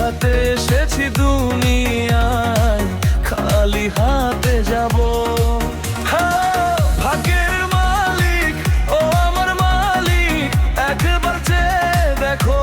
দেখাতে এসেছি দুনিয়ায়, খালি হাতে যাব। ভাগ্যের মালিক ও আমার মালিক, একবার চেয়ে দেখো।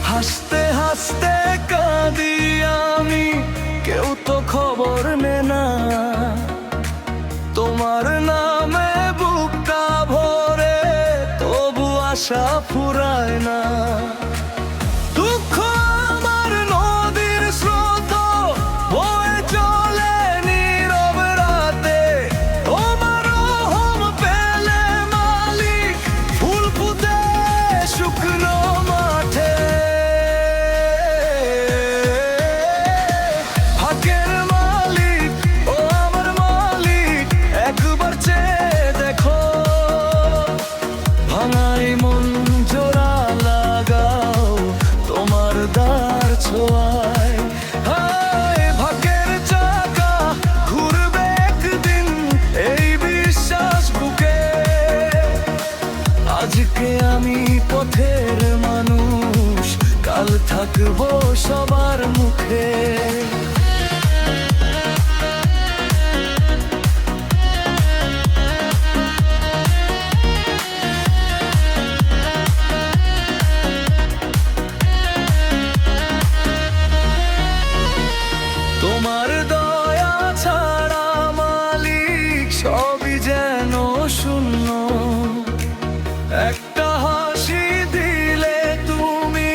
হাসতে হাসতে কাঁদি আমি, কেউ তো খবর নেয় না। তোমার নামে বুকটা ভরে, তবু আশা ফুরায় না। দুঃখ আমার নদীর স্রোত, বয়ে চলে নীরব রাতে। তোমার রহম পেলে মালিক, ফুল ফুটে শুকনো মাঠে। ভাগ্যের মালিক ও আমার মালিক, একবার চেয়ে দেখো। ভাঙাই মন জোড়া লাগাও তোমার দ্বার ছোঁয়ায়। ভাগ্যের চাকা ঘুরবে একদিন, এই বিশ্বাস বুকে। আজকে আমি পথের মানুষ, কাল থাকবো সবার মুখে। তোমার দয়া ছাড়া মালিক, সবই যেন শূন্য। একটা হাসি দিলে তুমি,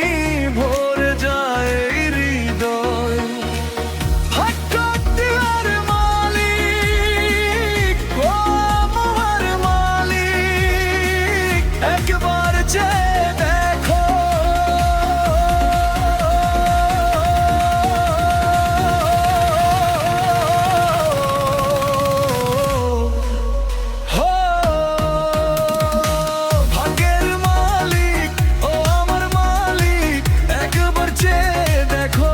ভরে যায় হৃদয়। ভাগ্যের মালিক ও আমার মালিক, একবার চেয়ে দেখো। ভাগ্যের মালিক ও আমার মালিক, একবার চেয়ে দেখো।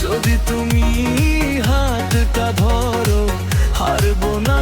যদি তুমি হাতটা ধরো, হারবো না